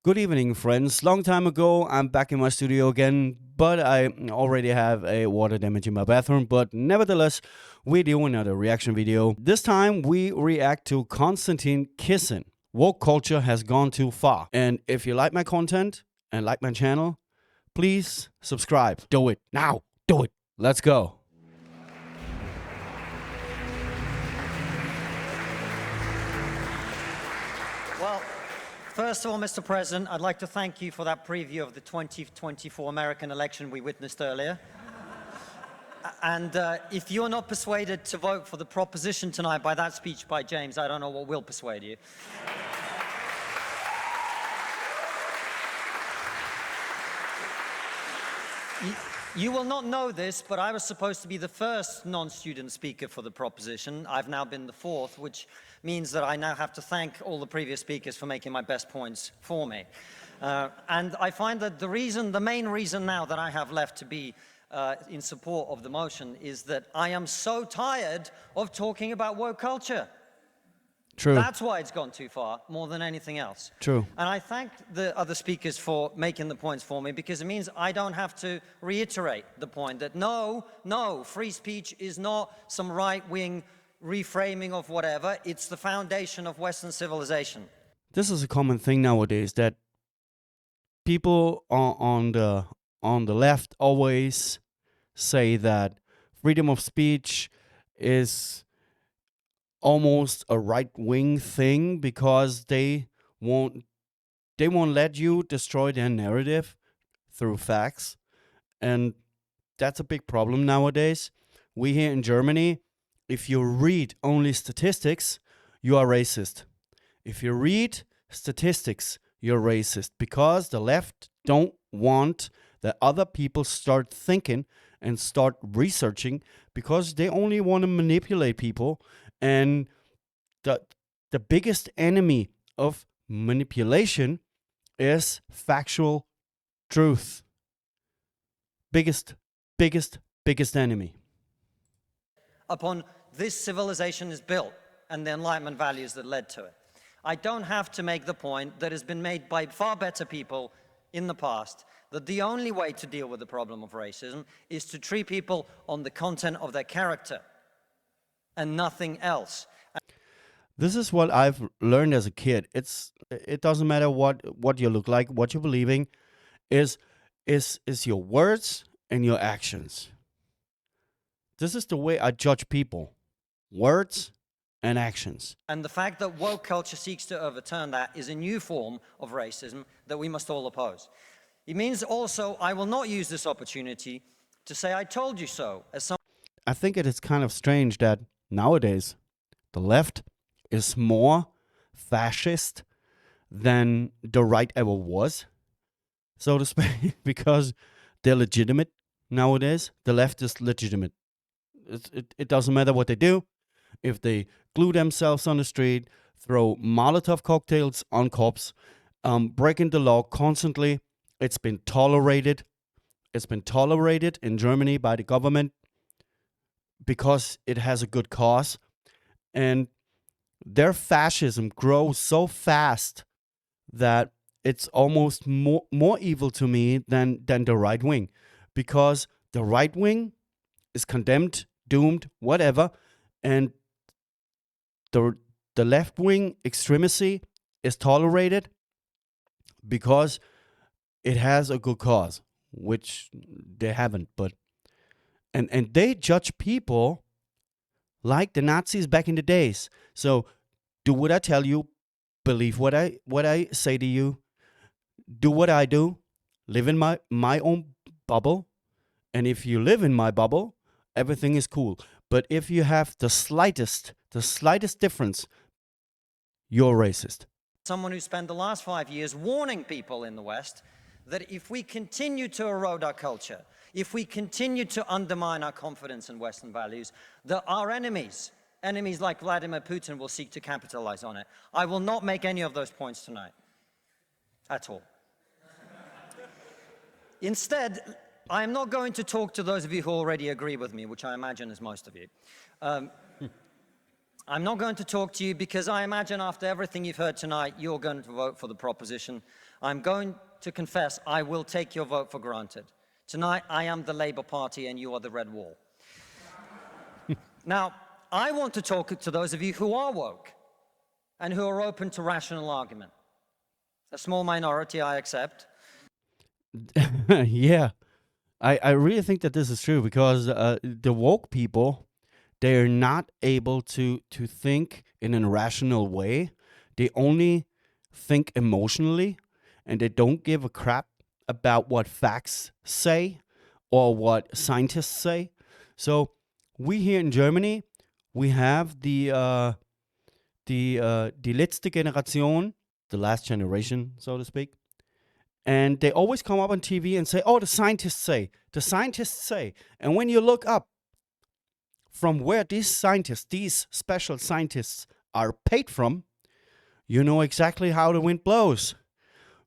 Good evening, friends. Long time ago, I'm back in my studio again, but I already have a water damage in my bathroom. But nevertheless, we do another reaction video. This time, we react to Konstantin Kisin. Woke culture has gone too far. And if you like my content and like my channel, please subscribe. Do it now. Do it. Let's go. Well, first of all, Mr. President, I'd like to thank you for that preview of the 2024 American election we witnessed earlier. And if you're not persuaded to vote for the proposition tonight by that speech by James, I don't know what will persuade you. You will not know this, but I was supposed to be the first non-student speaker for the proposition. I've now been the fourth, which means that I now have to thank all the previous speakers for making my best points for me. And I find that the main reason now that I have left to be in support of the motion is that I am so tired of talking about woke culture. True. That's why it's gone too far, more than anything else. True. And I thank the other speakers for making the points for me, because it means I don't have to reiterate the point that no, free speech is not some right-wing reframing of whatever. It's the foundation of Western civilization. This is a common thing nowadays that people on the left always say that freedom of speech is almost a right-wing thing because they won't let you destroy their narrative through facts, and that's a big problem nowadays. We here in Germany, if you read only statistics, you are racist. If you read statistics, you're racist, because the left don't want that other people start thinking and start researching, because they only want to manipulate people. And the biggest enemy of manipulation is factual truth. Biggest enemy. Upon this civilization is built and the Enlightenment values that led to it. I don't have to make the point that has been made by far better people in the past, that the only way to deal with the problem of racism is to treat people on the content of their character and nothing else. This is what I've learned as a kid. It doesn't matter what you look like, what you're believing, is your words and your actions. This is the way I judge people. Words and actions. And the fact that woke culture seeks to overturn that is a new form of racism that we must all oppose. It means also I will not use this opportunity to say I told you so. I think it is kind of strange that nowadays the left is more fascist than the right ever was, so to speak, because they're legitimate nowadays. The left is legitimate. It doesn't matter what they do. If they glue themselves on the street, throw Molotov cocktails on cops, breaking the law constantly, it's been tolerated. It's been tolerated in Germany by the government because it has a good cause. And their fascism grows so fast that it's almost more evil to me than the right wing, because the right wing is condemned, doomed, whatever, and the left wing extremism is tolerated because it has a good cause, which they haven't. But and they judge people like the Nazis back in the days. So do what I tell you, believe what I say to you, do what I do, live in my own bubble, and if you live in my bubble, everything is cool. But if you have the slightest difference, you're racist. Someone who spent the last 5 years warning people in the West that if we continue to erode our culture, if we continue to undermine our confidence in Western values, that our enemies like Vladimir Putin, will seek to capitalize on it. I will not make any of those points tonight, at all. Instead, I am not going to talk to those of you who already agree with me, which I imagine is most of you. I'm not going to talk to you because I imagine after everything you've heard tonight, you're going to vote for the proposition. I'm going to confess I will take your vote for granted. Tonight, I am the Labour Party and you are the Red Wall. Now, I want to talk to those of you who are woke and who are open to rational argument. A small minority, I accept. Yeah, I really think that this is true because the woke people, they're not able to think in a rational way. They only think emotionally, and they don't give a crap about what facts say or what scientists say. So we here in Germany, we have die letzte Generation, the last generation, so to speak. And they always come up on TV and say, oh, the scientists say, the scientists say. And when you look up from where these scientists, these special scientists are paid from, you know exactly how the wind blows.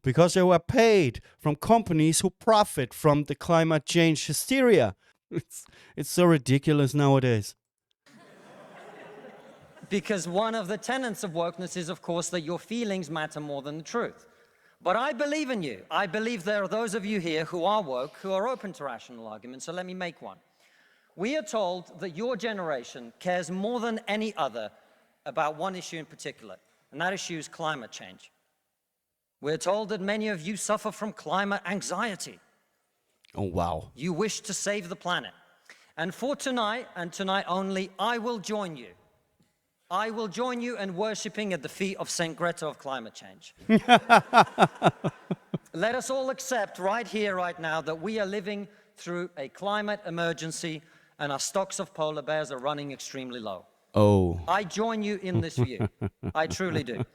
Because they were paid from companies who profit from the climate change hysteria. It's so ridiculous nowadays. Because one of the tenets of wokeness is, of course, that your feelings matter more than the truth. But I believe in you. I believe there are those of you here who are woke, who are open to rational arguments, so let me make one. We are told that your generation cares more than any other about one issue in particular, and that issue is climate change. We're told that many of you suffer from climate anxiety. Oh, wow. You wish to save the planet. And for tonight, and tonight only, I will join you. I will join you in worshipping at the feet of St. Greta of climate change. Let us all accept right here, right now, that we are living through a climate emergency and our stocks of polar bears are running extremely low. Oh. I join you in this view. I truly do.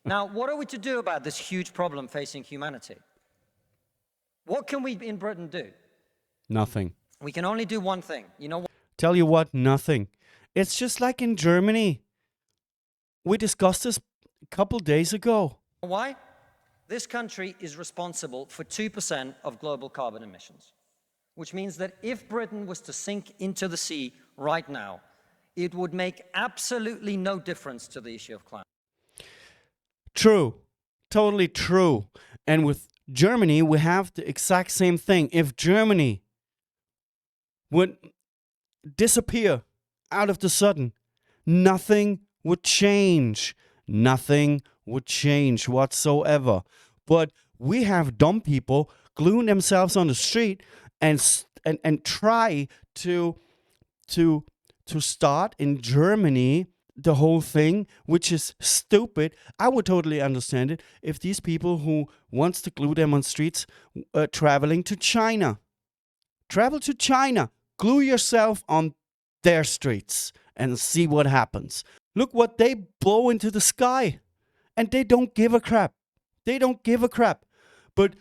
Now, what are we to do about this huge problem facing humanity? What can we in Britain do? Nothing. We can only do one thing. You know what? Tell you what, nothing. It's just like in Germany. We discussed this a couple days ago. Why? This country is responsible for 2% of global carbon emissions, which means that if Britain was to sink into the sea right now, it would make absolutely no difference to the issue of climate. True. Totally true. And with Germany, we have the exact same thing. If Germany would disappear out of the sudden, nothing would change. Nothing would change whatsoever. But we have dumb people gluing themselves on the street and try to start in Germany the whole thing, which is stupid. I would totally understand it if these people who wants to glue them on streets traveling to China. Travel to China. Glue yourself on their streets and see what happens. Look what they blow into the sky. And they don't give a crap. They don't give a crap. But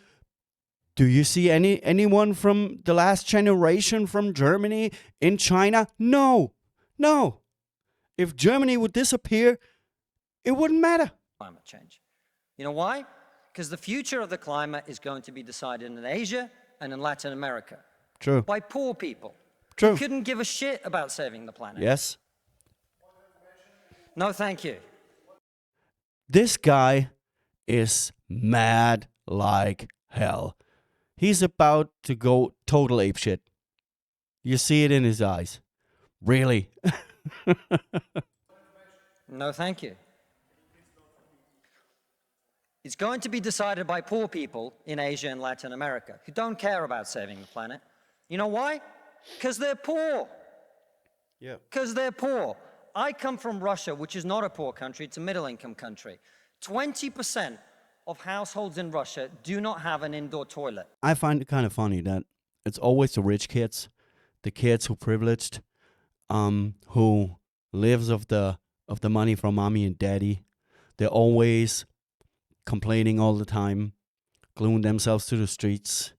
do you see anyone from the last generation from Germany in China? No. No. If Germany would disappear, it wouldn't matter. Climate change. You know why? Because the future of the climate is going to be decided in Asia and in Latin America. True. By poor people. True. Who couldn't give a shit about saving the planet. Yes. No, thank you. This guy is mad like hell. He's about to go total apeshit. You see it in his eyes. Really. No, thank you. It's going to be decided by poor people in Asia and Latin America who don't care about saving the planet. You know why? Because they're poor. Yeah. Because they're poor. I come from Russia, which is not a poor country, it's a middle-income country. 20% of households in Russia do not have an indoor toilet. I find it kind of funny that it's always the rich kids, the kids who privileged, who lives of the money from mommy and daddy. They're always complaining all the time, gluing themselves to the streets,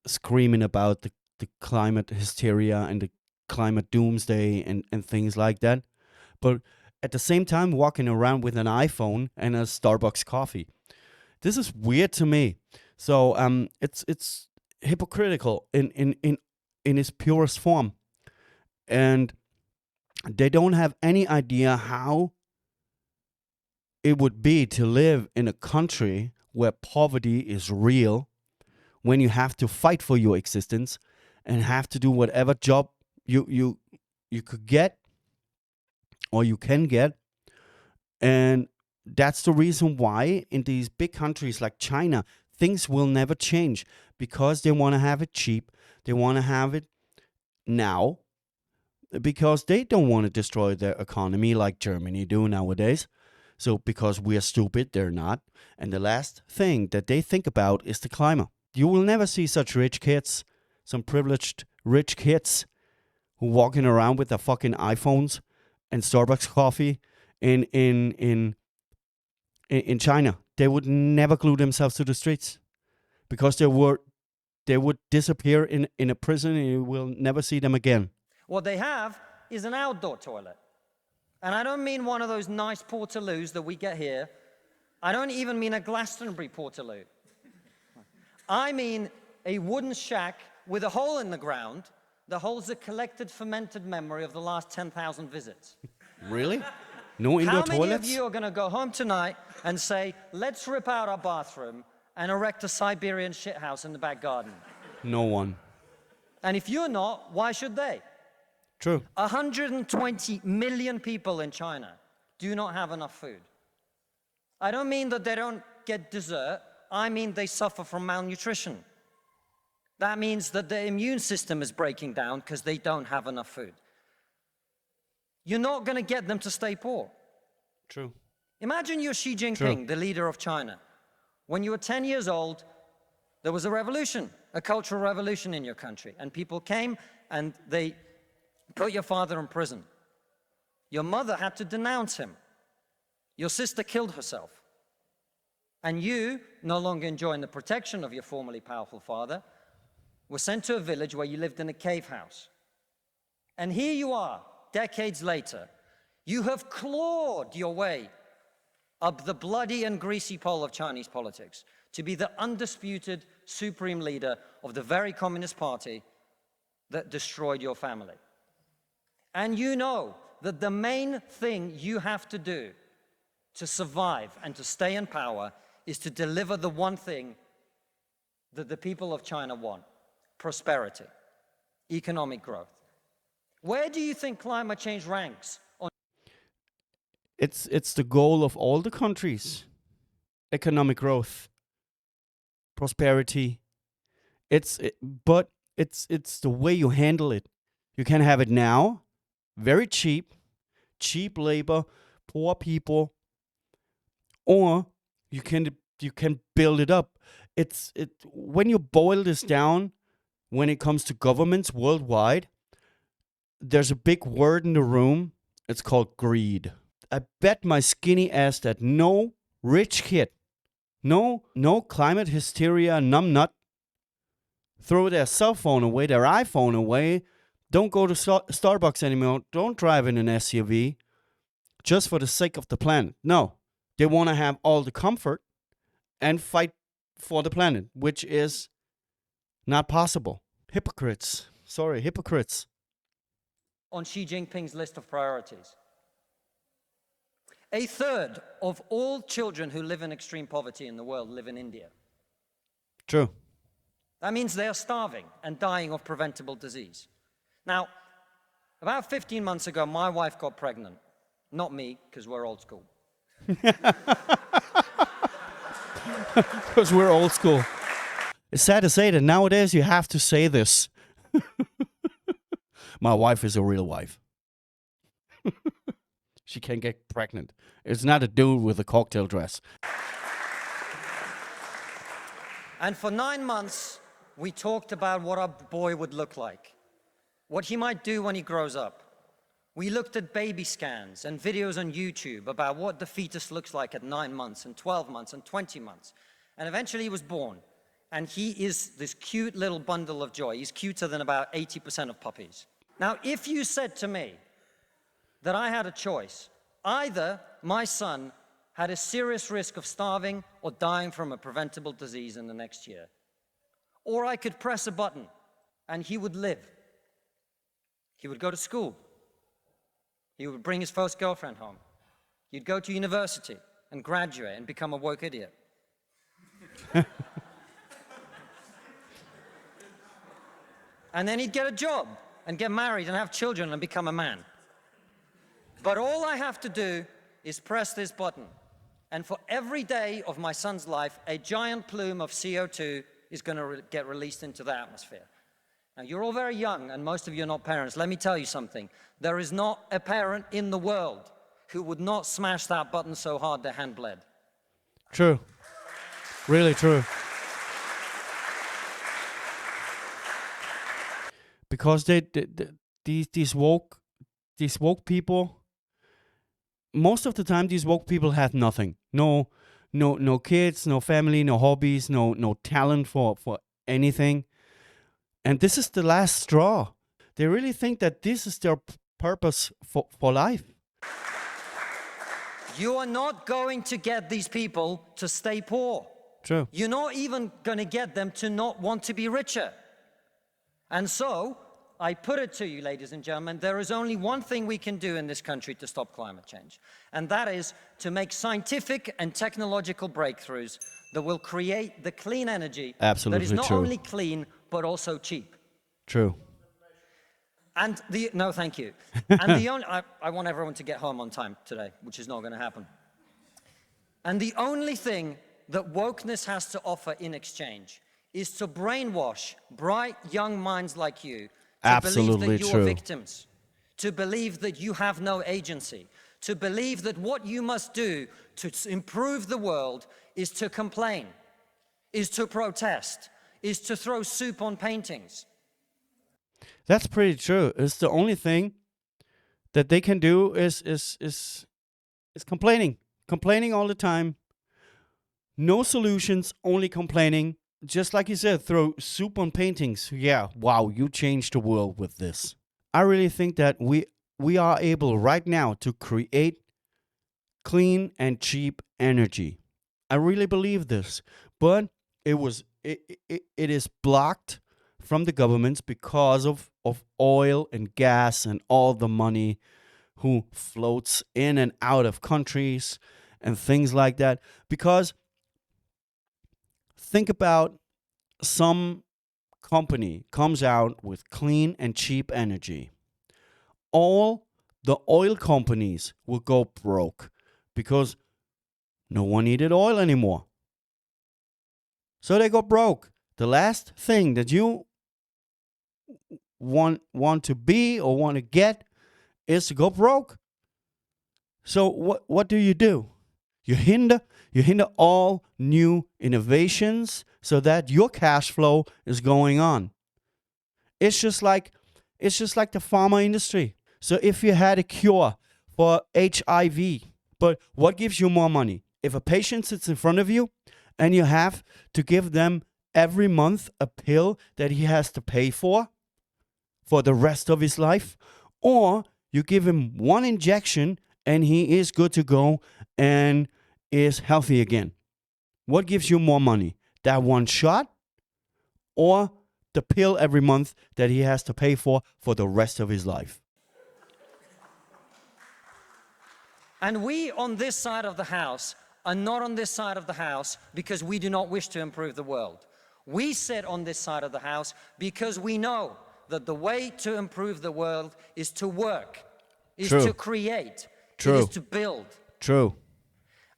screaming about the climate hysteria and the climate doomsday and things like that. But at the same time, walking around with an iPhone and a Starbucks coffee. This is weird to me. So it's hypocritical in its purest form. And They don't have any idea how it would be to live in a country where poverty is real, when you have to fight for your existence and have to do whatever job you could get or you can get. And that's the reason why in these big countries like China, things will never change, because they want to have it cheap. They want to have it now, because they don't want to destroy their economy like Germany do nowadays. So because we are stupid, they're not. And the last thing that they think about is the climate. You will never see such rich kids, some privileged rich kids who walking around with their fucking iPhones and Starbucks coffee in China. They would never glue themselves to the streets, because they would disappear in a prison and you will never see them again. What they have is an outdoor toilet. And I don't mean one of those nice portaloos that we get here. I don't even mean a Glastonbury portaloo. I mean a wooden shack with a hole in the ground that holds the collected fermented memory of the last 10,000 visits. Really? No indoor How many toilets? of you are going to go home tonight and say, let's rip out our bathroom and erect a Siberian shithouse in the back garden? No one. And if you're not, why should they? True. 120 million people in China do not have enough food. I don't mean that they don't get dessert. I mean they suffer from malnutrition. That means that their immune system is breaking down because they don't have enough food. You're not going to get them to stay poor. True. Imagine you're Xi Jinping, True. the leader of China. When you were 10 years old, there was a revolution, a cultural revolution in your country. And people came and they put your father in prison. Your mother had to denounce him. Your sister killed herself. And you, no longer enjoying the protection of your formerly powerful father, were sent to a village where you lived in a cave house. And here you are, decades later. You have clawed your way up the bloody and greasy pole of Chinese politics to be the undisputed supreme leader of the very Communist Party that destroyed your family. And you know that the main thing you have to do to survive and to stay in power is to deliver the one thing that the people of China want: prosperity, economic growth. Where do you think climate change ranks on? It's the goal of all the countries. Economic growth, prosperity. But it's the way you handle it. You can have it now, very cheap labor, poor people, or you can build it up. When you boil this down, when it comes to governments worldwide, there's a big word in the room. It's called greed. I bet my skinny ass that no rich kid, no climate hysteria numbnut, throw their cell phone away, their iPhone away, don't go to Starbucks anymore, don't drive in an SUV, just for the sake of the planet. No, they want to have all the comfort and fight for the planet, which is not possible. Hypocrites. Sorry, hypocrites. On Xi Jinping's list of priorities. A third of all children who live in extreme poverty in the world live in India. True. That means they are starving and dying of preventable disease. Now, about 15 months ago, my wife got pregnant. Not me, because we're old school. Because we're old school. It's sad to say that nowadays you have to say this. My wife is a real wife. She can get pregnant. It's not a dude with a cocktail dress. And for 9 months, we talked about what our boy would look like, what he might do when he grows up. We looked at baby scans and videos on YouTube about what the fetus looks like at 9 months and 12 months and 20 months. And eventually he was born. And he is this cute little bundle of joy. He's cuter than about 80% of puppies. Now, if you said to me that I had a choice, either my son had a serious risk of starving or dying from a preventable disease in the next year, or I could press a button and he would live. He would go to school. He would bring his first girlfriend home. You'd go to university and graduate and become a woke idiot. And then he'd get a job and get married and have children and become a man. But all I have to do is press this button. And for every day of my son's life, a giant plume of CO2 is going to get released into the atmosphere. Now, you're all very young, and most of you are not parents. Let me tell you something. There is not a parent in the world who would not smash that button so hard their hand bled. True. Really true. Because these woke people, most of the time these woke people have nothing. No kids, no family, no hobbies, no talent for anything. And this is the last straw. They really think that this is their purpose for life. You are not going to get these people to stay poor. True. You're not even going to get them to not want to be richer. And so, I put it to you, ladies and gentlemen, there is only one thing we can do in this country to stop climate change. And that is to make scientific and technological breakthroughs that will create the clean energy Absolutely that is not true. only clean, but also cheap. True. And no, thank you. And the only, I want everyone to get home on time today, which is not going to happen. And the only thing that wokeness has to offer in exchange is to brainwash bright young minds like you to Absolutely believe that you true. are victims, to believe that you have no agency, to believe that what you must do to improve the world is to complain, is to protest, is to throw soup on paintings. That's pretty true. It's the only thing that they can do is complaining. Complaining all the time. No solutions, only complaining. Just like you said, throw soup on paintings. Yeah, wow, you changed the world with this. I really think that we are able right now to create clean and cheap energy. I really believe this. But it is blocked from the governments because of oil and gas and all the money who floats in and out of countries and things like that. Because think about some company comes out with clean and cheap energy. All the oil companies will go broke because no one needed oil anymore. So they go broke. The last thing that you want to be or want to get is to go broke. So what do? You hinder all new innovations so that your cash flow is going on. It's just like the pharma industry. So if you had a cure for HIV, but what gives you more money? If a patient sits in front of you and you have to give them every month a pill that he has to pay for the rest of his life, or you give him one injection and he is good to go and is healthy again. What gives you more money? That one shot or the pill every month that he has to pay for the rest of his life? And we on this side of the house are not on this side of the house because we do not wish to improve the world. We sit on this side of the house because we know that the way to improve the world is to work, is True. to create, True. is to build. True.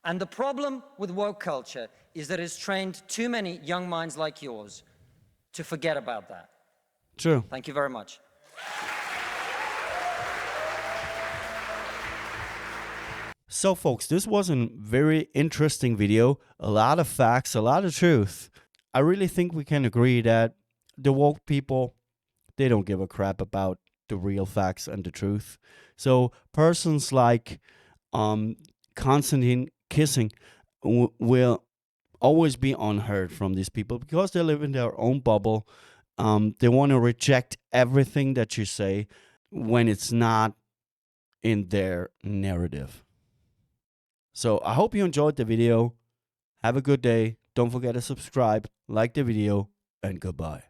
And the problem with woke culture is that it's trained too many young minds like yours to forget about that. True. Thank you very much. So folks, this was a very interesting video. A lot of facts, a lot of truth. I really think we can agree that the woke people, they don't give a crap about the real facts and the truth. So persons like Konstantin Kissing will always be unheard from these people because they live in their own bubble. They want to reject everything that you say when it's not in their narrative. So I hope you enjoyed the video. Have a good day. Don't forget to subscribe, like the video, and goodbye.